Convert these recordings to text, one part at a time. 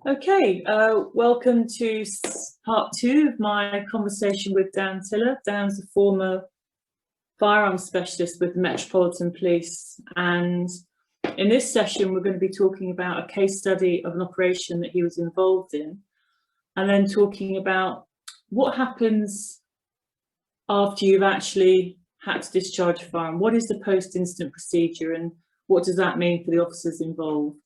Okay, welcome to part two of my conversation with Dan Tiller. Dan's a former firearms specialist with the Metropolitan Police, and in this session we're going to be talking about a case study of an operation that he was involved in, and then talking about what happens after you've actually had to discharge a firearm. What is the post-incident procedure, and what does that mean for the officers involved?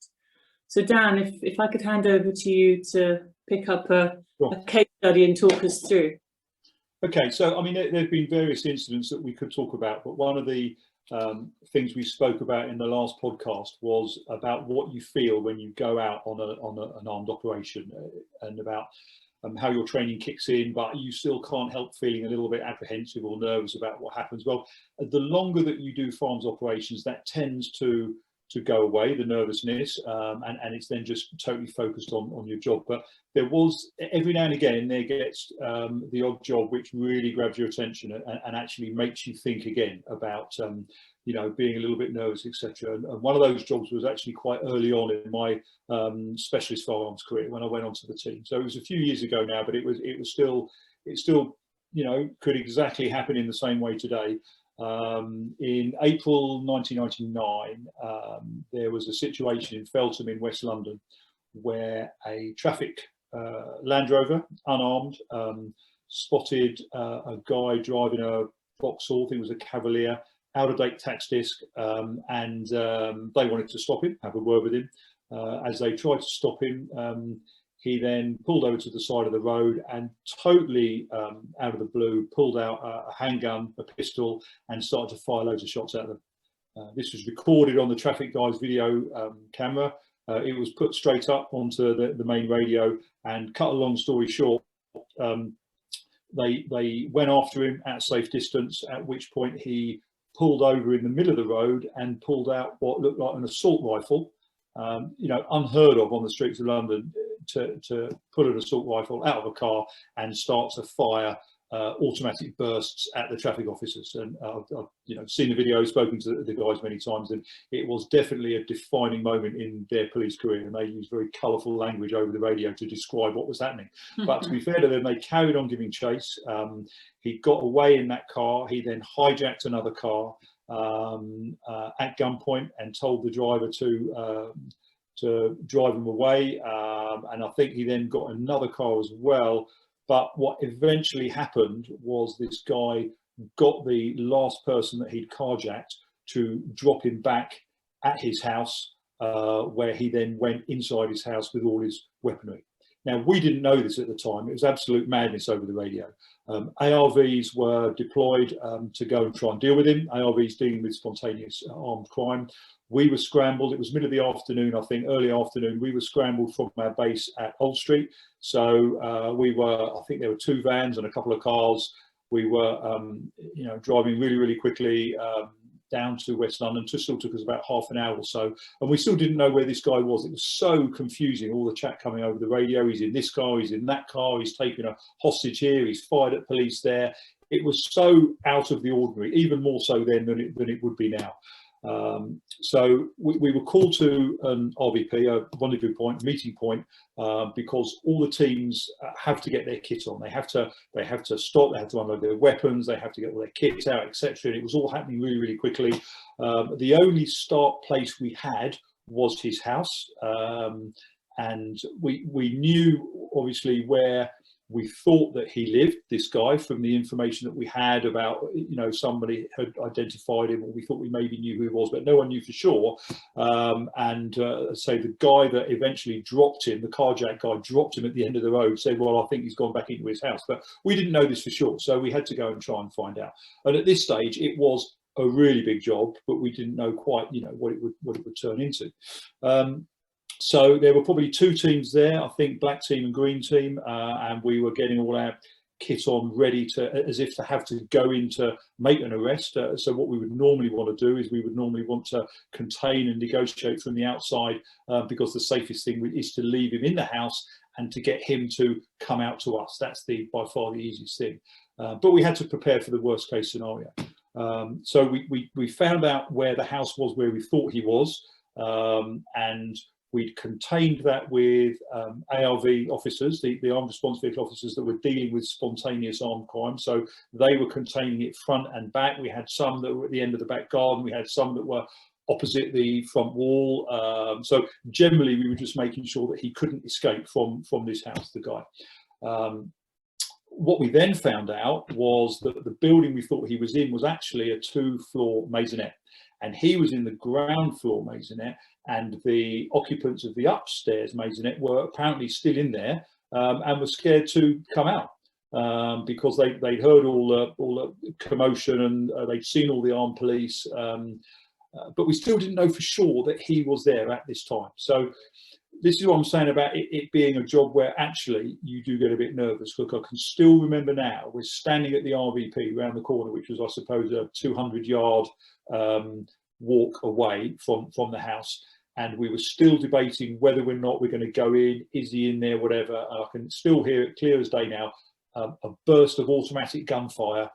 So Dan, if I could hand over to you to pick up a case study and talk us through. Okay, so I mean, there have been various incidents that we could talk about, but one of the things we spoke about in the last podcast was about what you feel when you go out on an armed operation, and about how your training kicks in, but you still can't help feeling a little bit apprehensive or nervous about what happens. Well, the longer that you do firearms operations, that tends to go away, the nervousness, and it's then just totally focused on your job. But there was, every now and again, there gets the odd job which really grabs your attention and actually makes you think again about being a little bit nervous, etc. And one of those jobs was actually quite early on in my specialist firearms career when I went onto the team. So it was a few years ago now, but it still could exactly happen in the same way today. In April 1999, there was a situation in Feltham in West London where a traffic Land Rover, unarmed, spotted a guy driving a Vauxhall, I think it was a Cavalier, out-of-date tax disc, and they wanted to stop him, have a word with him. As they tried to stop him, he then pulled over to the side of the road and totally out of the blue pulled out a handgun, a pistol, and started to fire loads of shots at them. This was recorded on the traffic guy's video camera. It was put straight up onto the main radio, and cut a long story short, they went after him at a safe distance, at which point he pulled over in the middle of the road and pulled out what looked like an assault rifle. Unheard of on the streets of London, to pull an assault rifle out of a car and start to fire automatic bursts at the traffic officers. And I've seen the video, spoken to the guys many times, and it was definitely a defining moment in their police career, and they used very colourful language over the radio to describe what was happening. But to be fair to them, they carried on giving chase. He got away in that car. He then hijacked another car at gunpoint and told the driver to drive him away, and I think he then got another car as well. But what eventually happened was this guy got the last person that he'd carjacked to drop him back at his house, where he then went inside his house with all his weaponry. Now, we didn't know this at the time. It was absolute madness over the radio. ARVs were deployed to go and try and deal with him. ARVs dealing with spontaneous armed crime. We were scrambled. It was middle of the afternoon, I think, early afternoon. We were scrambled from our base at Old Street. So I think there were two vans and a couple of cars. We were, driving really, really quickly down to West London. It still took us about half an hour or so. And we still didn't know where this guy was. It was so confusing, all the chat coming over the radio. He's in this car, he's in that car, he's taken a hostage here, he's fired at police there. It was so out of the ordinary, even more so then than it would be now. So we were called to an RVP, a rendezvous point, meeting point, because all the teams have to get their kit on. They have to stop. They have to unload their weapons. They have to get all their kits out, etc. And it was all happening really, really quickly. The only start place we had was his house, and we knew obviously where we thought that he lived, this guy, from the information that we had about, somebody had identified him, or we thought we maybe knew who he was, but no one knew for sure. So the guy that eventually dropped him, the carjack guy, dropped him at the end of the road, said, well, I think he's gone back into his house. But we didn't know this for sure, so we had to go and try and find out. And at this stage, it was a really big job, but we didn't know quite, what it would turn into. So there were probably two teams there, I think black team and green team, and we were getting all our kit on ready as if to have to go in to make an arrest. So what we would normally want to do is we would normally want to contain and negotiate from the outside, because the safest thing is to leave him in the house and to get him to come out to us. That's by far the easiest thing. But we had to prepare for the worst case scenario. So we found out where the house was, where we thought he was, and We'd contained that with ARV officers, the armed response vehicle officers that were dealing with spontaneous armed crime. So they were containing it front and back. We had some that were at the end of the back garden. We had some that were opposite the front wall. So generally, we were just making sure that he couldn't escape from this house, the guy. What we then found out was that the building we thought he was in was actually a 2-floor maisonette, and he was in the ground floor maisonette, and the occupants of the upstairs maisonette were apparently still in there and were scared to come out because they'd heard all the commotion, and they'd seen all the armed police, but we still didn't know for sure that he was there at this time. So this is what I'm saying about it being a job where actually you do get a bit nervous. Look, I can still remember now, we're standing at the RVP around the corner, which was, I suppose, a 200-yard walk away from the house. And we were still debating whether or not we're going to go in, is he in there, whatever. And I can still hear it clear as day now, a burst of automatic gunfire,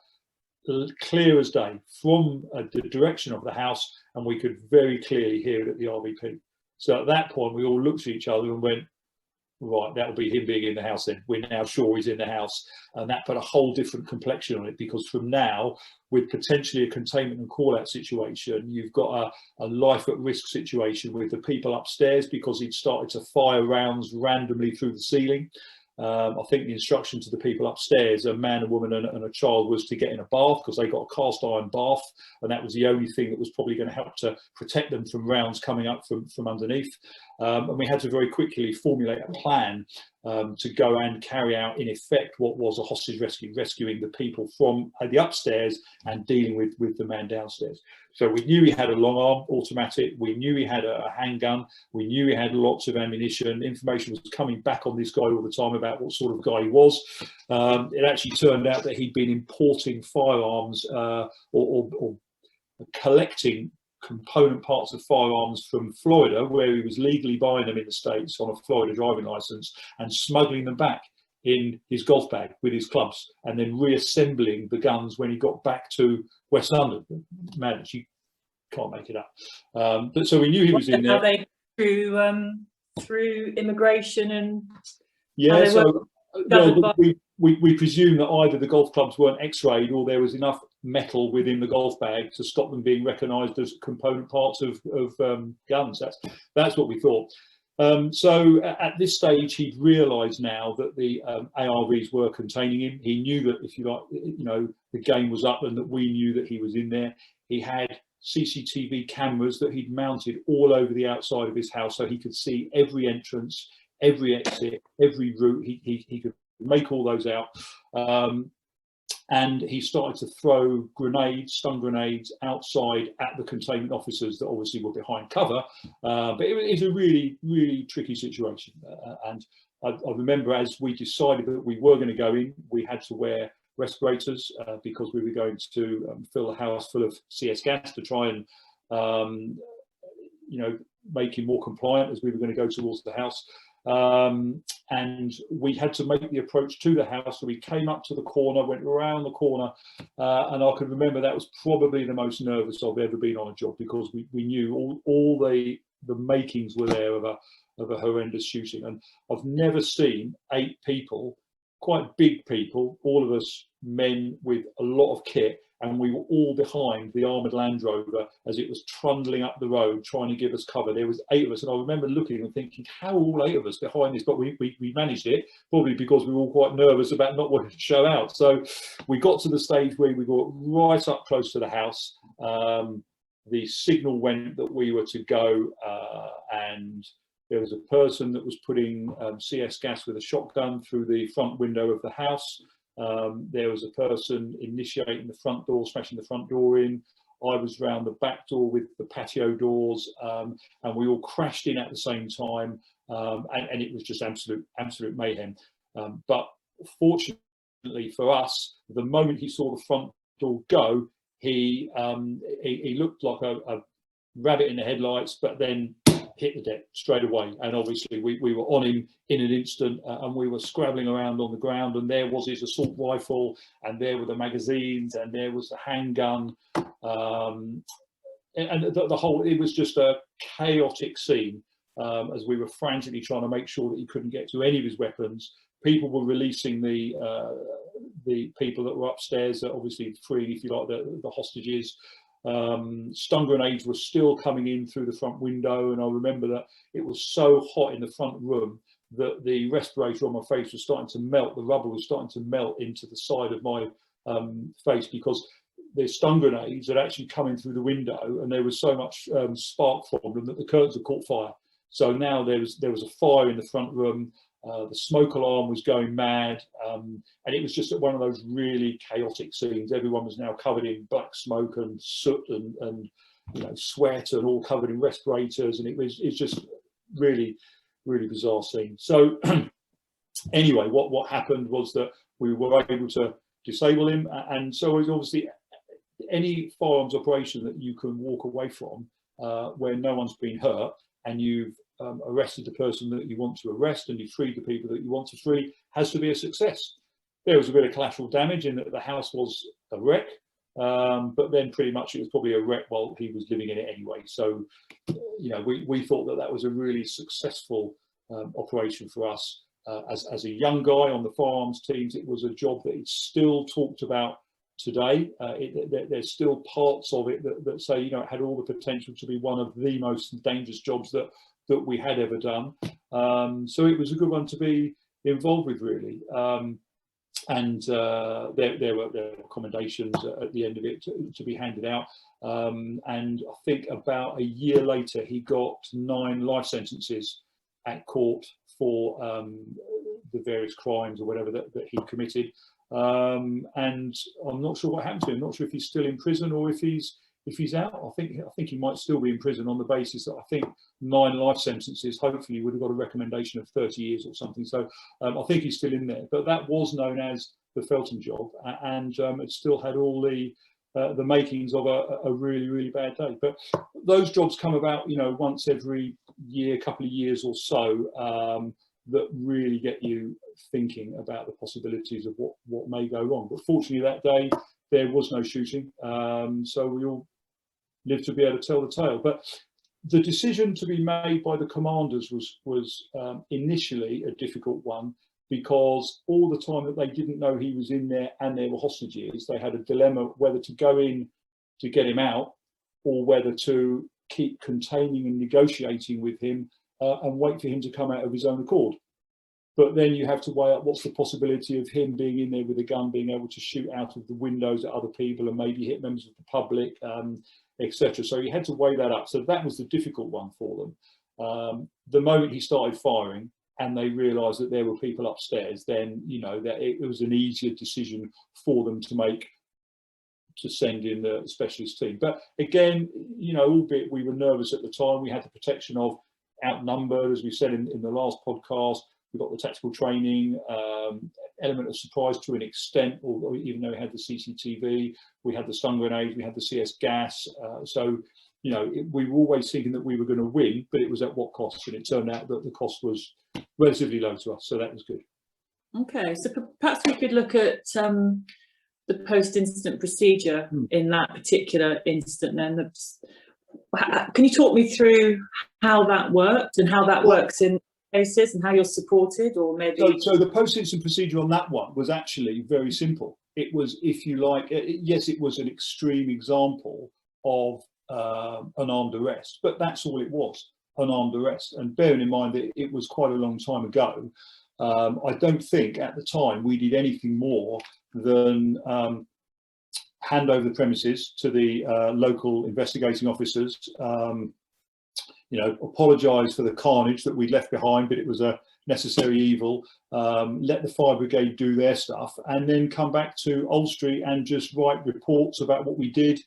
clear as day, from the direction of the house. And we could very clearly hear it at the RVP. So at that point, we all looked at each other and went, right, that'll be him being in the house then. We're now sure he's in the house. And that put a whole different complexion on it, because from now, with potentially a containment and call-out situation, you've got a life at risk situation with the people upstairs, because he'd started to fire rounds randomly through the ceiling. I think the instruction to the people upstairs, a man, a woman and a child, was to get in a bath, because they got a cast iron bath, and that was the only thing that was probably going to help to protect them from rounds coming up from underneath. And we had to very quickly formulate a plan to go and carry out, in effect, what was a hostage rescue, rescuing the people from the upstairs and dealing with the man downstairs. So we knew he had a long arm automatic, we knew he had a handgun, we knew he had lots of ammunition. Information was coming back on this guy all the time about what sort of guy he was. It actually turned out that he'd been importing firearms or collecting component parts of firearms from Florida, where he was legally buying them in the States on a Florida driving license, and smuggling them back in his golf bag with his clubs, and then reassembling the guns when he got back to West London. Man, you can't make it up. But so we knew he was in there. Are they through immigration and? Yeah, so well, we presume that either the golf clubs weren't x-rayed, or there was enough metal within the golf bag to stop them being recognised as component parts of guns. That's what we thought. So at this stage, he'd realised now that the ARVs were containing him. He knew that, if you like, the game was up, and that we knew that he was in there. He had CCTV cameras that he'd mounted all over the outside of his house, so he could see every entrance, every exit, every route. He could make all those out. And he started to throw grenades, stun grenades, outside at the containment officers that obviously were behind cover. But it was a really, really tricky situation. And I remember, as we decided that we were going to go in, we had to wear respirators because we were going to fill a house full of CS gas to try and, make him more compliant as we were going to go towards the house. And we had to make the approach to the house. So we came up to the corner, went around the corner, and I can remember that was probably the most nervous I've ever been on a job, because we knew all the makings were there of a horrendous shooting. And I've never seen 8 people, quite big people, all of us men with a lot of kit, and we were all behind the armoured Land Rover as it was trundling up the road trying to give us cover. There was 8 of us, and I remember looking and thinking, how are all 8 of us behind this? But we managed it, probably because we were all quite nervous about not wanting to show out. So we got to the stage where we got right up close to the house. The signal went that we were to go, and there was a person that was putting CS gas with a shotgun through the front window of the house. There was a person initiating the front door, smashing the front door in. I was round the back door with the patio doors, and we all crashed in at the same time, and it was just absolute mayhem. But fortunately for us, the moment he saw the front door go, he looked like a rabbit in the headlights, but then hit the deck straight away. And obviously we were on him in an instant, and we were scrabbling around on the ground, and there was his assault rifle, and there were the magazines, and there was the handgun, and the whole, it was just a chaotic scene. as we were frantically trying to make sure that he couldn't get to any of his weapons. People were releasing the people that were upstairs, obviously freeing, if you like, the hostages. Stun grenades were still coming in through the front window, and I remember that it was so hot in the front room that the respirator on my face was starting to melt. The rubber was starting to melt into the side of my face, because the stun grenades had actually come in through the window, and there was so much spark from them that the curtains had caught fire. So now there was a fire in the front room. The smoke alarm was going mad, and it was just one of those really chaotic scenes. Everyone was now covered in black smoke and soot and sweat, and all covered in respirators, and it's just really bizarre scene. So anyway, what happened was that we were able to disable him, and so it's obviously any firearms operation that you can walk away from where no one's been hurt, and you've arrested the person that you want to arrest, and you freed the people that you want to free, has to be a success. There was a bit of collateral damage in that the house was a wreck, but then pretty much it was probably a wreck while he was living in it anyway. So, we thought that was a really successful operation for us. As a young guy on the firearms teams, it was a job that is still talked about today. There's still parts of it that say, it had all the potential to be one of the most dangerous jobs that we had ever done. So it was a good one to be involved with, really. And there were commendations at the end of it to be handed out. And I think about a year later, he got 9 life sentences at court for the various crimes or whatever that he committed. And I'm not sure what happened to him. I'm not sure if he's still in prison or if he's out. I think he might still be in prison, on the basis that I think 9 life sentences hopefully would have got a recommendation of 30 years or something. So I think he's still in there. But that was known as the Feltham job, and it still had all the makings of a really bad day. But those jobs come about, once every year, couple of years or so, that really get you thinking about the possibilities of what may go wrong. But fortunately that day there was no shooting, so we all lived to be able to tell the tale. But the decision to be made by the commanders was initially a difficult one, because all the time that they didn't know he was in there and there were hostages, they had a dilemma whether to go in to get him out, or whether to keep containing and negotiating with him and wait for him to come out of his own accord. But then you have to weigh up what's the possibility of him being in there with a gun, being able to shoot out of the windows at other people and maybe hit members of the public, etc. So you had to weigh that up. So that was the difficult one for them. The moment he started firing and they realised that there were people upstairs, then that it was an easier decision for them to make, to send in the specialist team. But again, albeit we were nervous at the time, we had the protection of outnumbered, as we said in the last podcast. We got the tactical training, element of surprise to an extent, or even though we had the CCTV, we had the stun grenades, we had the CS gas. So, we were always thinking that we were going to win, but it was at what cost? And it turned out that the cost was relatively low to us, so that was good. Okay, so perhaps we could look at the post-incident procedure in that particular incident then. Can you talk me through how that worked and how that works in cases and how you're supported, or maybe? So the post-incident procedure on that one was actually very simple. It was, if you like, yes, it was an extreme example of an armed arrest, but that's all it was, an armed arrest. And bearing in mind that it was quite a long time ago, I don't think at the time we did anything more than hand over the premises to the local investigating officers, apologise for the carnage that we'd left behind, but it was a necessary evil, let the fire brigade do their stuff, and then come back to Old Street and just write reports about what we did.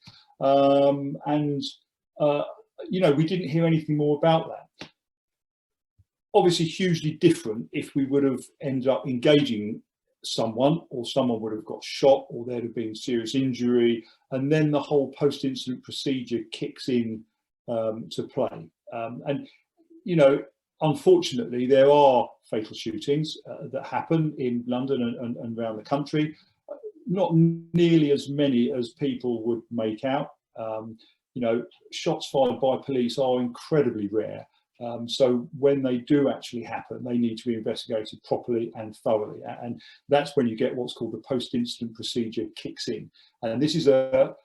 We didn't hear anything more about that. Obviously hugely different if we would have ended up engaging someone, or someone would have got shot, or there'd have been serious injury, and then the whole post-incident procedure kicks in to play. Unfortunately, there are fatal shootings that happen in London and around the country. Not nearly as many as people would make out. Shots fired by police are incredibly rare. So when they do actually happen, they need to be investigated properly and thoroughly. And that's when you get what's called the post-incident procedure kicks in. And this is a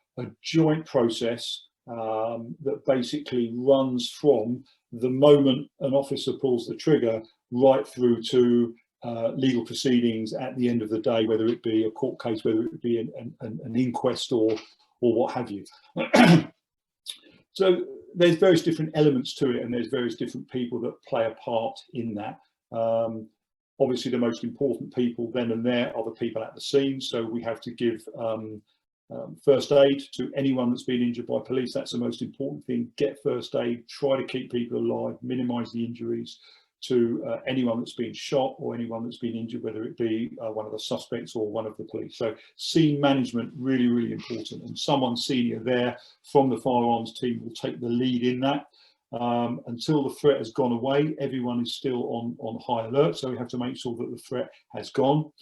joint process that basically runs from the moment an officer pulls the trigger right through to legal proceedings at the end of the day, whether it be a court case, whether it be an inquest or what have you. So there's various different elements to it, and there's various different people that play a part in that. Obviously, the most important people then and there are the people at the scene. So we have to give first aid to anyone that's been injured by police. That's the most important thing. Get first aid, try to keep people alive, minimise the injuries to anyone that's been shot or anyone that's been injured, whether it be one of the suspects or one of the police. So scene management, really, really important. And someone senior there from the firearms team will take the lead in that. Until the threat has gone away, everyone is still on high alert. So we have to make sure that the threat has gone.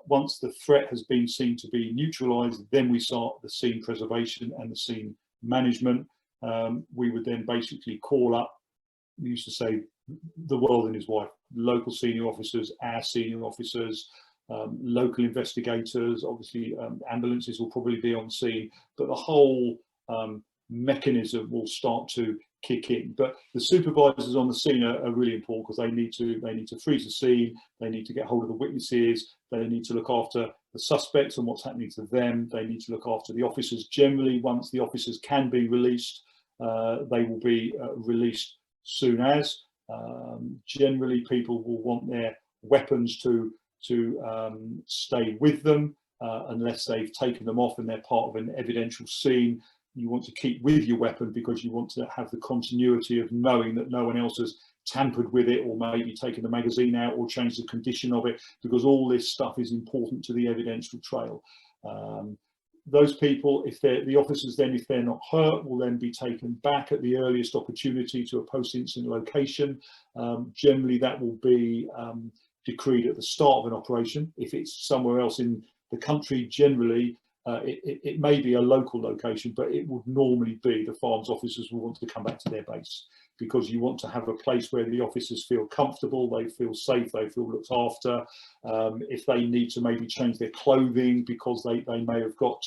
Once the threat has been seen to be neutralised, then we start the scene preservation and the scene management. We would then basically call up, we used to say, the world and his wife, local senior officers, our senior officers, local investigators, obviously ambulances will probably be on scene, but the whole mechanism will start to kick in. But the supervisors on the scene are really important, because they need to freeze the scene, they need to get hold of the witnesses, they need to look after the suspects and what's happening to them, they need to look after the officers. Generally, once the officers can be released, they will be released soon as. Generally, people will want their weapons to stay with them unless they've taken them off and they're part of an evidential scene. You want to keep with your weapon because you want to have the continuity of knowing that no one else has tampered with it, or maybe taken the magazine out or changed the condition of it, because all this stuff is important to the evidential trail. Those people, if they're the officers, then if they're not hurt, will then be taken back at the earliest opportunity to a post-incident location. Generally, that will be decreed at the start of an operation. If it's somewhere else in the country, generally, it may be a local location, but it would normally be the firearms officers will want to come back to their base, because you want to have a place where the officers feel comfortable, they feel safe, they feel looked after. If they need to maybe change their clothing because they may have got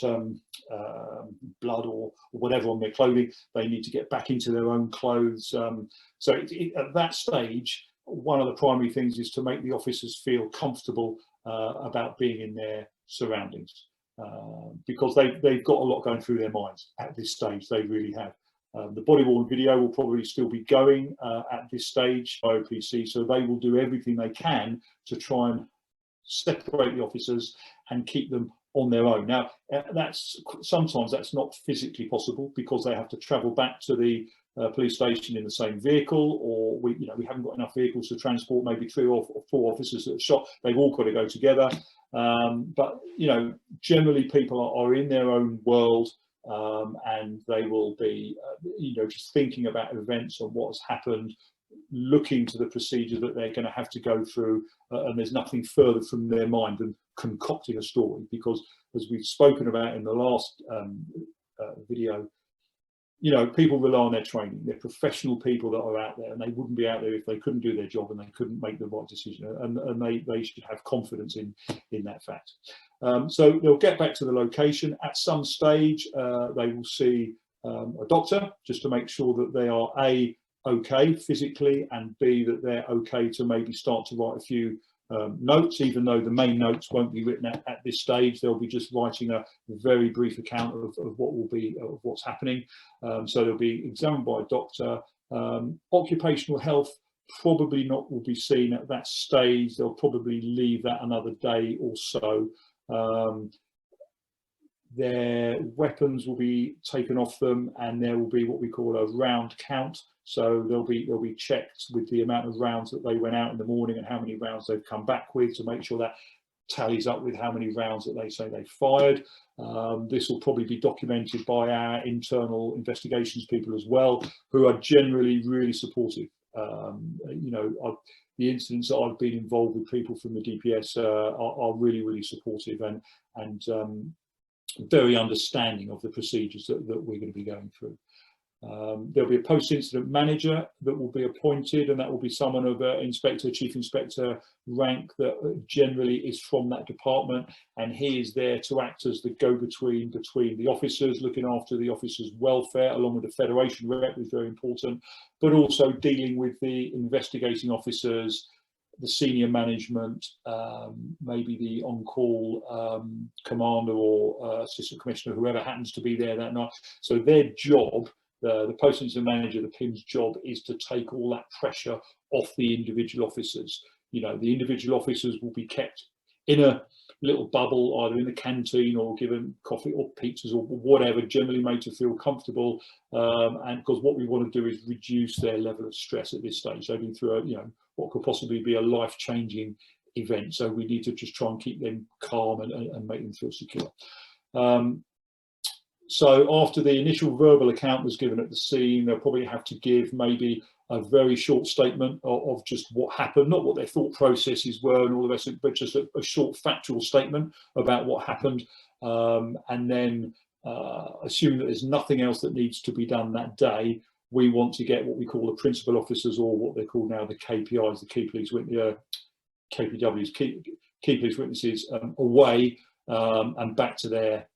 blood or whatever on their clothing, they need to get back into their own clothes. So at that stage, one of the primary things is to make the officers feel comfortable about being in their surroundings. Because they've got a lot going through their minds at this stage, they really have. The body-worn video will probably still be going at this stage, OPC, so they will do everything they can to try and separate the officers and keep them on their own. Now, sometimes that's not physically possible, because they have to travel back to the police station in the same vehicle, or we haven't got enough vehicles to transport maybe 3 or 4 officers that are shot. They've all got to go together. But generally people are in their own world, and they will be just thinking about events and what's happened, looking to the procedure that they're going to have to go through, and there's nothing further from their mind than concocting a story, because as we've spoken about in the last video, people rely on their training. They're professional people that are out there, and they wouldn't be out there if they couldn't do their job and they couldn't make the right decision. And they should have confidence in that fact. So they'll get back to the location. At some stage, they will see a doctor, just to make sure that they are A, okay physically, and B, that they're okay to maybe start to write a few notes, even though the main notes won't be written at this stage. They'll be just writing a very brief account of what will be of what's happening. So they'll be examined by a doctor. Occupational health probably not will be seen at that stage. They'll probably leave that another day or so. Their weapons will be taken off them, and there will be what we call a round count. So they'll be checked with the amount of rounds that they went out in the morning and how many rounds they've come back with, to make sure that tallies up with how many rounds that they say they fired. This will probably be documented by our internal investigations people as well, who are generally really supportive. The incidents that I've been involved with, people from the DPS are really, really supportive and very understanding of the procedures that we're going to be going through. There'll be a post-incident manager that will be appointed, and that will be someone of inspector, chief inspector rank that generally is from that department, and he is there to act as the go-between between the officers, looking after the officers' welfare, along with the Federation rep, which is very important, but also dealing with the investigating officers, the senior management, maybe the on-call commander or assistant commissioner, whoever happens to be there that night. So their job, the post-incident manager, the PIM's job, is to take all that pressure off the individual officers. You know, the individual officers will be kept in a little bubble, either in the canteen or given coffee or pizzas or whatever, generally made to feel comfortable. And because what we want to do is reduce their level of stress at this stage. They've been through what could possibly be a life-changing event. So we need to just try and keep them calm and make them feel secure. So after the initial verbal account was given at the scene, they'll probably have to give maybe a very short statement of just what happened, not what their thought processes were and all the rest of it, but just a short factual statement about what happened. And then, assuming that there's nothing else that needs to be done that day, we want to get what we call the principal officers, or what they call now the KPIs, the key police witness, KPWs, key police witnesses, away and back to their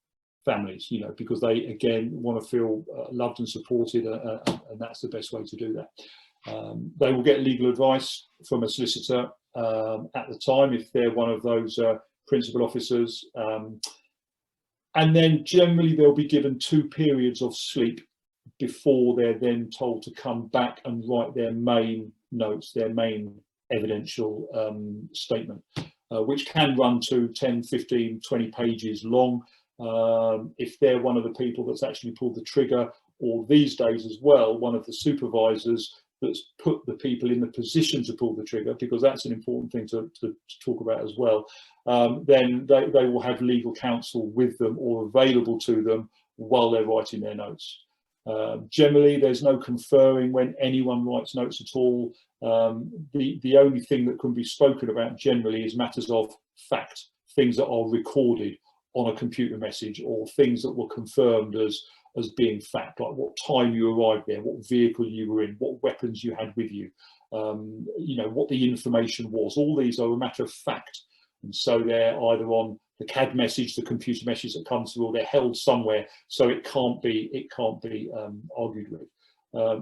families, because they again want to feel loved and supported, and that's the best way to do that. They will get legal advice from a solicitor at the time if they're one of those principal officers, and then generally they'll be given 2 periods of sleep before they're then told to come back and write their main notes, their main evidential statement, which can run to 10, 15, 20 pages long. If they're one of the people that's actually pulled the trigger, or these days as well, one of the supervisors that's put the people in the position to pull the trigger, because that's an important thing to talk about as well, then they will have legal counsel with them or available to them while they're writing their notes. Generally, there's no conferring when anyone writes notes at all. The only thing that can be spoken about generally is matters of fact, things that are recorded on a computer message, or things that were confirmed as being fact, like what time you arrived there, what vehicle you were in, what weapons you had with you, what the information was. All these are a matter of fact, and so they're either on the CAD message, the computer message that comes through, or they're held somewhere, so it can't be argued with.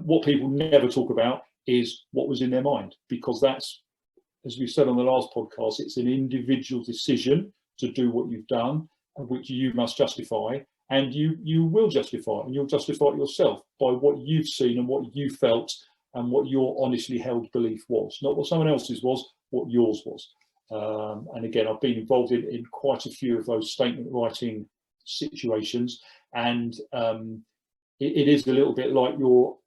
What people never talk about is what was in their mind, because that's, as we said on the last podcast, it's an individual decision to do what you've done, which you must justify, and you will justify it, and you'll justify it yourself by what you've seen and what you felt and what your honestly held belief was, not what someone else's was, what yours was. And again, I've been involved in quite a few of those statement writing situations, and it is a little bit like you're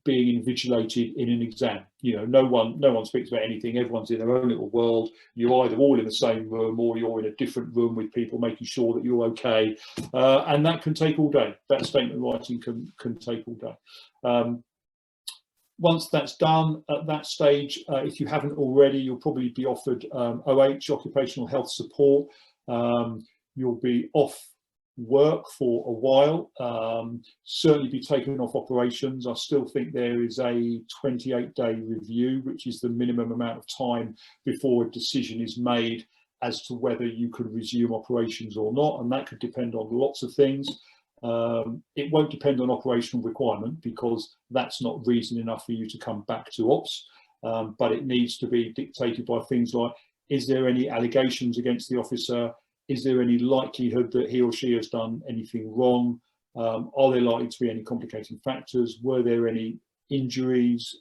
being invigilated in an exam. No one speaks about anything. Everyone's in their own little world. You're either all in the same room, or you're in a different room with people making sure that you're okay, and that can take all day. That statement writing can take all day. Once that's done, at that stage, if you haven't already, you'll probably be offered OH, occupational health support. You'll be off work for a while, certainly be taken off operations. I still think there is a 28-day review, which is the minimum amount of time before a decision is made as to whether you could resume operations or not, and that could depend on lots of things. It won't depend on operational requirement, because that's not reason enough for you to come back to ops, but it needs to be dictated by things like, is there any allegations against the officer? Is there any likelihood that he or she has done anything wrong? Are there likely to be any complicating factors? Were there any injuries?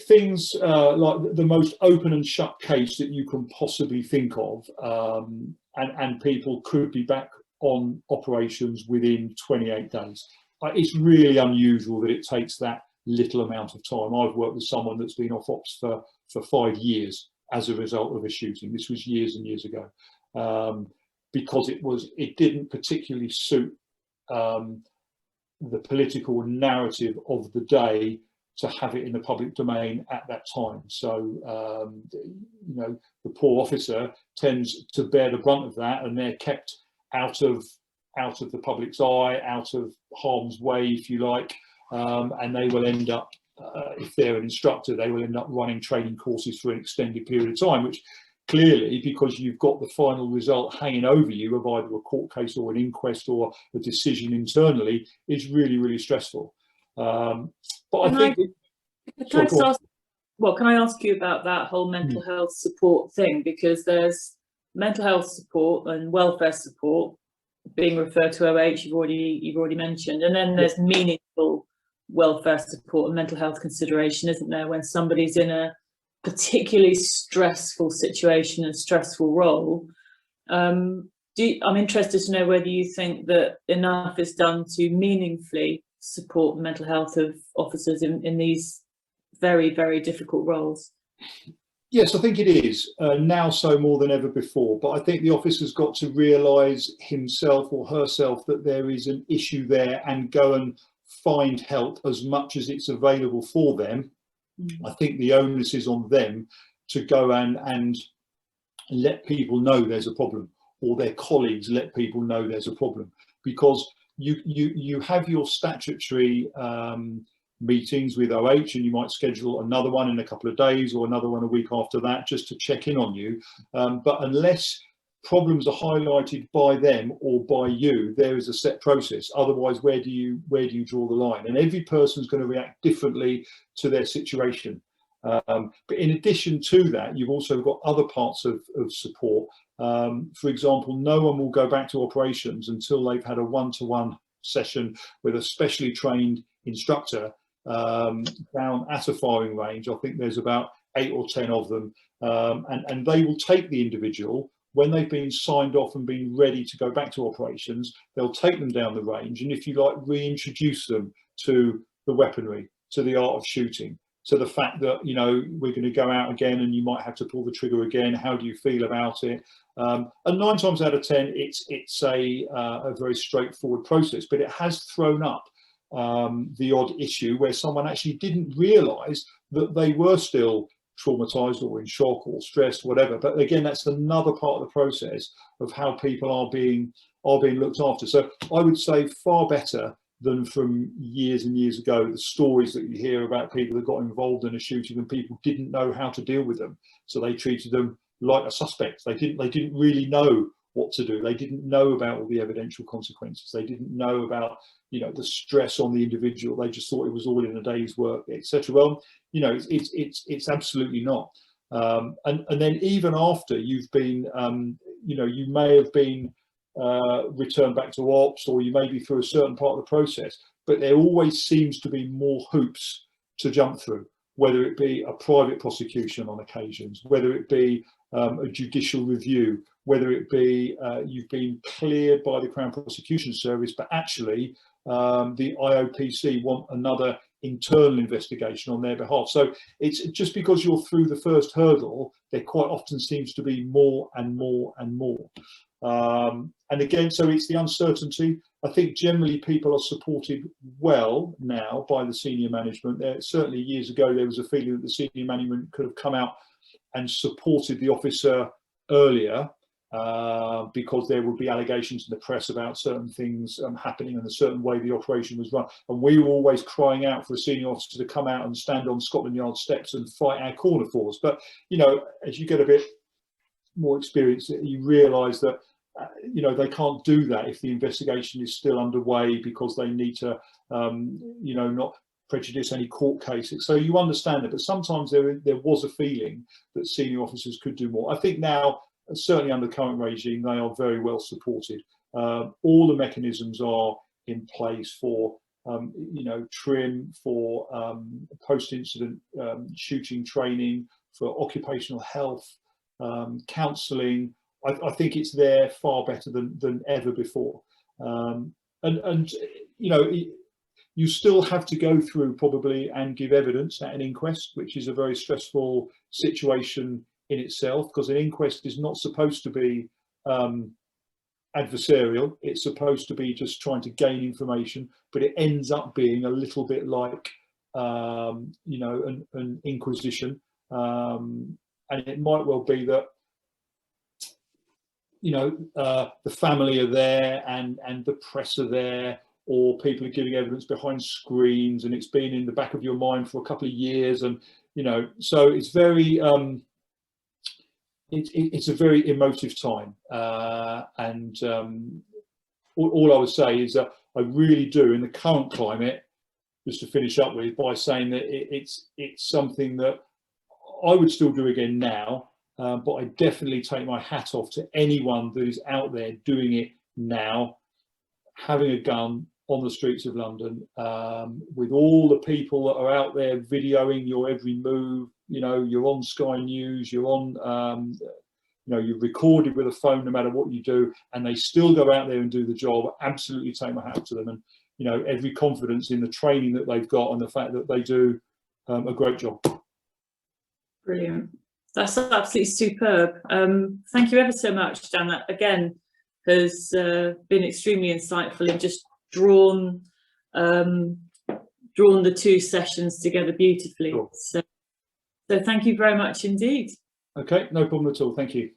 Things like the most open and shut case that you can possibly think of, and people could be back on operations within 28 days. It's really unusual that it takes that little amount of time. I've worked with someone that's been off ops for 5 years as a result of a shooting. This was years and years ago, because it didn't particularly suit the political narrative of the day to have it in the public domain at that time. So the poor officer tends to bear the brunt of that, and they're kept out of out of the public's eye, out of harm's way, if you like, and they will end up, if they're an instructor, they will end up running training courses for an extended period of time, which clearly, because you've got the final result hanging over you of either a court case or an inquest or a decision internally, is really, really stressful. But I think... Can I ask you about that whole mental health support thing? Because there's mental health support and welfare support being referred to OH, you've already mentioned, and then there's meaningful welfare support and mental health consideration, isn't there, when somebody's in a particularly stressful situation and stressful role. I'm interested to know whether you think that enough is done to meaningfully support the mental health of officers in these very, very difficult roles. Yes, I think it is, now so more than ever before. But I think the officer's got to realise himself or herself that there is an issue there and go and find help as much as it's available for them. I think the onus is on them to go and let people know there's a problem, or their colleagues let people know there's a problem, because you have your statutory meetings with OH, and you might schedule another one in a couple of days or another one a week after that just to check in on you. But unless problems are highlighted by them or by you, there is a set process. Otherwise, where do you draw the line? And every person's going to react differently to their situation. But in addition to that, you've also got other parts of support. For example, no one will go back to operations until they've had a one-to-one session with a specially trained instructor down at a firing range. I think there's about 8 or 10 of them, and they will take the individual when they've been signed off and been ready to go back to operations. They'll take them down the range and, if you like, reintroduce them to the weaponry, to the art of shooting, to the fact that, you know, we're going to go out again and you might have to pull the trigger again. How do you feel about it? And 9 times out of 10, it's a very straightforward process, but it has thrown up the odd issue where someone actually didn't realise that they were still traumatized or in shock or stressed, whatever. But again, that's another part of the process of how people are being looked after. So I would say far better than from years and years ago, the stories that you hear about people that got involved in a shooting and people didn't know how to deal with them, so they treated them like a suspect. They didn't really know what to do. They didn't know about all the evidential consequences. They didn't know about, you know, the stress on the individual. They just thought it was all in a day's work, etc. Well, you know, it's absolutely not. And then even after you've been, you know, you may have been returned back to ops, or you may be through a certain part of the process, but there always seems to be more hoops to jump through, whether it be a private prosecution on occasions, whether it be a judicial review, whether it be you've been cleared by the Crown Prosecution Service, but actually the IOPC want another internal investigation on their behalf. So it's just because you're through the first hurdle, there quite often seems to be more and more and more. And again, so it's the uncertainty. I think generally people are supported well now by the senior management. Certainly years ago, there was a feeling that the senior management could have come out and supported the officer earlier, because there would be allegations in the press about certain things happening and a certain way the operation was run. And we were always crying out for a senior officer to come out and stand on Scotland Yard steps and fight our corner for us. But, you know, as you get a bit more experience, you realise that, you know, they can't do that if the investigation is still underway, because they need to, you know, not prejudice any court cases. So you understand it, but sometimes there was a feeling that senior officers could do more. I think now, certainly under the current regime, they are very well supported. All the mechanisms are in place for, you know, trim, for post-incident shooting training, for occupational health, counselling. I think it's there far better than ever before. And you know, you still have to go through probably and give evidence at an inquest, which is a very stressful situation in itself, because an inquest is not supposed to be adversarial. It's supposed to be just trying to gain information, but it ends up being a little bit like, you know, an inquisition. And it might well be that the family are there and the press are there, or people are giving evidence behind screens, and it's been in the back of your mind for a couple of years, and so it's very it's a very emotive time, and all I would say is that I really do, in the current climate, just to finish up with, by saying that it's something that I would still do again now, but I definitely take my hat off to anyone that is out there doing it now, having a gun on the streets of London, with all the people that are out there videoing your every move. You're on Sky News, you're on, you're recorded with a phone no matter what you do, and they still go out there and do the job. Absolutely take my hat to them, and every confidence in the training that they've got and the fact that they do a great job. Brilliant. That's absolutely superb. Thank you ever so much, Dan. That again has been extremely insightful and just drawn the two sessions together beautifully. Sure. So thank you very much indeed. Okay, no problem at all. Thank you.